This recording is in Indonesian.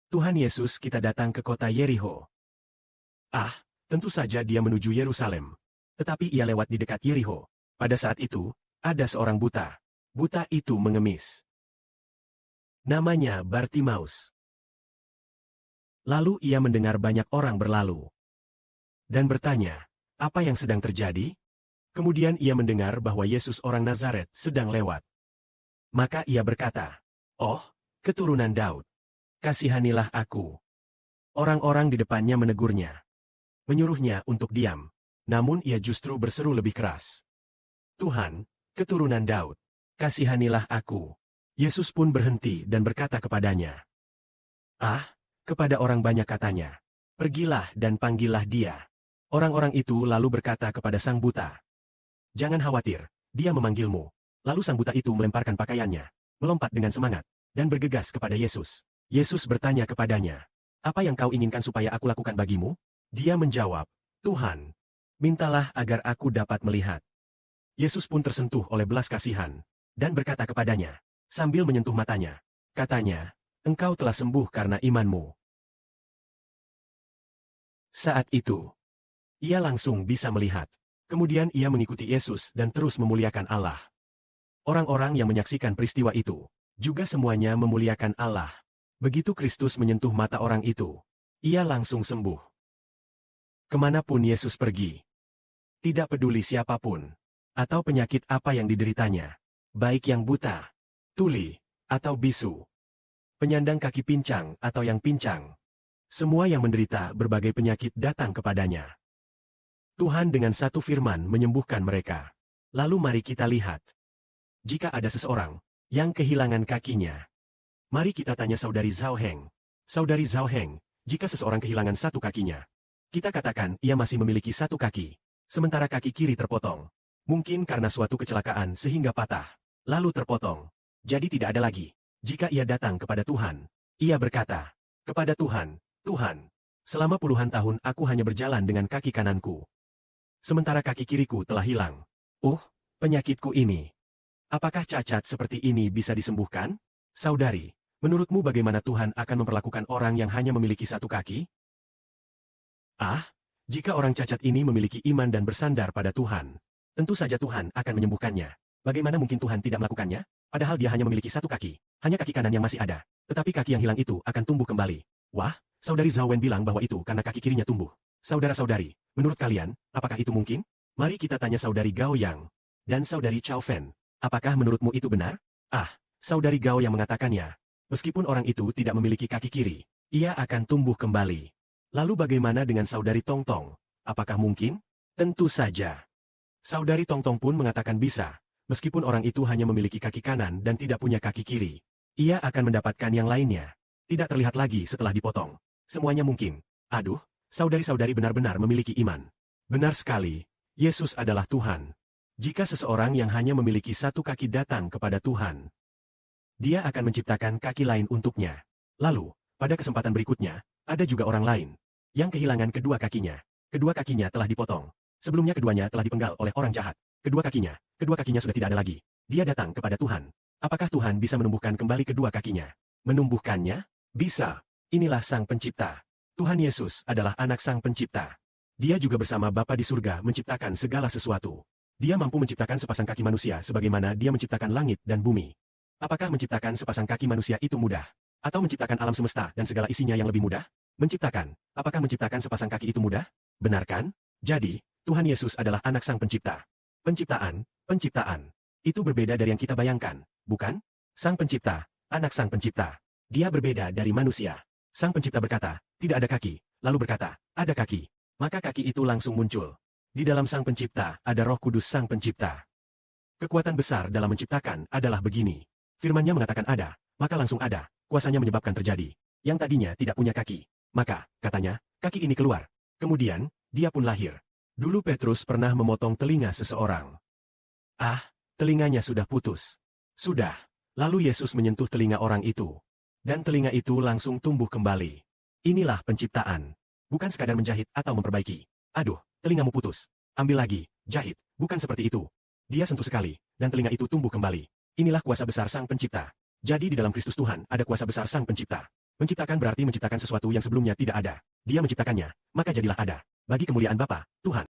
Tuhan Yesus, kita datang ke kota Yerikho. Ah, tentu saja dia menuju Yerusalem. Tetapi ia lewat di dekat Yerikho. Pada saat itu, ada seorang buta. Buta itu mengemis. Namanya Bartimaus. Lalu ia mendengar banyak orang berlalu. Dan bertanya, apa yang sedang terjadi? Kemudian ia mendengar bahwa Yesus orang Nazaret sedang lewat. Maka ia berkata, "Oh, keturunan Daud, kasihanilah aku." Orang-orang di depannya menegurnya, menyuruhnya untuk diam. Namun ia justru berseru lebih keras, "Tuhan, keturunan Daud, kasihanilah aku." Yesus pun berhenti dan berkata kepadanya, "Ah," kepada orang banyak katanya, "pergilah dan panggillah dia." Orang-orang itu lalu berkata kepada sang buta, "Jangan khawatir, dia memanggilmu." Lalu sang buta itu melemparkan pakaiannya, melompat dengan semangat, dan bergegas kepada Yesus. Yesus bertanya kepadanya, "Apa yang kau inginkan supaya aku lakukan bagimu?" Dia menjawab, "Tuhan, mintalah agar aku dapat melihat." Yesus pun tersentuh oleh belas kasihan, dan berkata kepadanya, sambil menyentuh matanya, katanya, "Engkau telah sembuh karena imanmu." Saat itu, ia langsung bisa melihat. Kemudian ia mengikuti Yesus dan terus memuliakan Allah. Orang-orang yang menyaksikan peristiwa itu, juga semuanya memuliakan Allah. Begitu Kristus menyentuh mata orang itu, ia langsung sembuh. Kemanapun Yesus pergi, tidak peduli siapapun, atau penyakit apa yang dideritanya, baik yang buta, tuli, atau bisu, penyandang kaki pincang atau yang pincang, semua yang menderita berbagai penyakit datang kepadanya. Tuhan dengan satu firman menyembuhkan mereka. Lalu mari kita lihat. Jika ada seseorang yang kehilangan kakinya, mari kita tanya saudari Zhao Heng. Saudari Zhao Heng, jika seseorang kehilangan satu kakinya, kita katakan ia masih memiliki satu kaki, sementara kaki kiri terpotong. Mungkin karena suatu kecelakaan sehingga patah, lalu terpotong. Jadi tidak ada lagi. Jika ia datang kepada Tuhan, ia berkata kepada Tuhan, "Tuhan, selama puluhan tahun aku hanya berjalan dengan kaki kananku. Sementara kaki kiriku telah hilang. Penyakitku ini. Apakah cacat seperti ini bisa disembuhkan?" Saudari, menurutmu bagaimana Tuhan akan memperlakukan orang yang hanya memiliki satu kaki? Jika orang cacat ini memiliki iman dan bersandar pada Tuhan, tentu saja Tuhan akan menyembuhkannya. Bagaimana mungkin Tuhan tidak melakukannya? Padahal dia hanya memiliki satu kaki, hanya kaki kanan yang masih ada. Tetapi kaki yang hilang itu akan tumbuh kembali. Wah, saudari Zhao Wen bilang bahwa itu karena kaki kirinya tumbuh. Saudara-saudari, menurut kalian, apakah itu mungkin? Mari kita tanya saudari Gao Yang dan saudari Chao Fen. Apakah menurutmu itu benar? Saudari Gao yang mengatakannya. Meskipun orang itu tidak memiliki kaki kiri, ia akan tumbuh kembali. Lalu bagaimana dengan saudari Tong Tong? Apakah mungkin? Tentu saja. Saudari Tong Tong pun mengatakan bisa. Meskipun orang itu hanya memiliki kaki kanan dan tidak punya kaki kiri, ia akan mendapatkan yang lainnya. Tidak terlihat lagi setelah dipotong. Semuanya mungkin. Saudari-saudari benar-benar memiliki iman. Benar sekali, Yesus adalah Tuhan. Jika seseorang yang hanya memiliki satu kaki datang kepada Tuhan, Dia akan menciptakan kaki lain untuknya. Lalu, pada kesempatan berikutnya, ada juga orang lain yang kehilangan kedua kakinya. Kedua kakinya telah dipotong. Sebelumnya keduanya telah dipenggal oleh orang jahat. Kedua kakinya sudah tidak ada lagi. Dia datang kepada Tuhan. Apakah Tuhan bisa menumbuhkan kembali kedua kakinya? Menumbuhkannya? Bisa. Inilah Sang Pencipta. Tuhan Yesus adalah anak Sang Pencipta. Dia juga bersama Bapa di surga menciptakan segala sesuatu. Dia mampu menciptakan sepasang kaki manusia sebagaimana Dia menciptakan langit dan bumi. Apakah menciptakan sepasang kaki manusia itu mudah? Atau menciptakan alam semesta dan segala isinya yang lebih mudah? Apakah menciptakan sepasang kaki itu mudah? Benar kan? Jadi, Tuhan Yesus adalah anak Sang Pencipta. Penciptaan. Itu berbeda dari yang kita bayangkan, bukan? Sang Pencipta, anak Sang Pencipta. Dia berbeda dari manusia. Sang Pencipta berkata, "Tidak ada kaki." Lalu berkata, "Ada kaki." Maka kaki itu langsung muncul. Di dalam Sang Pencipta ada Roh Kudus Sang Pencipta. Kekuatan besar dalam menciptakan adalah begini. Firman-Nya mengatakan ada, maka langsung ada. Kuasanya menyebabkan terjadi. Yang tadinya tidak punya kaki. Maka, katanya, kaki ini keluar. Kemudian, dia pun lahir. Dulu Petrus pernah memotong telinga seseorang. Telinganya sudah putus. Sudah. Lalu Yesus menyentuh telinga orang itu. Dan telinga itu langsung tumbuh kembali. Inilah penciptaan. Bukan sekadar menjahit atau memperbaiki. Telingamu putus. Ambil lagi, jahit. Bukan seperti itu. Dia sentuh sekali, dan telinga itu tumbuh kembali. Inilah kuasa besar Sang Pencipta. Jadi di dalam Kristus Tuhan ada kuasa besar Sang Pencipta. Menciptakan berarti menciptakan sesuatu yang sebelumnya tidak ada. Dia menciptakannya, maka jadilah ada. Bagi kemuliaan Bapa, Tuhan.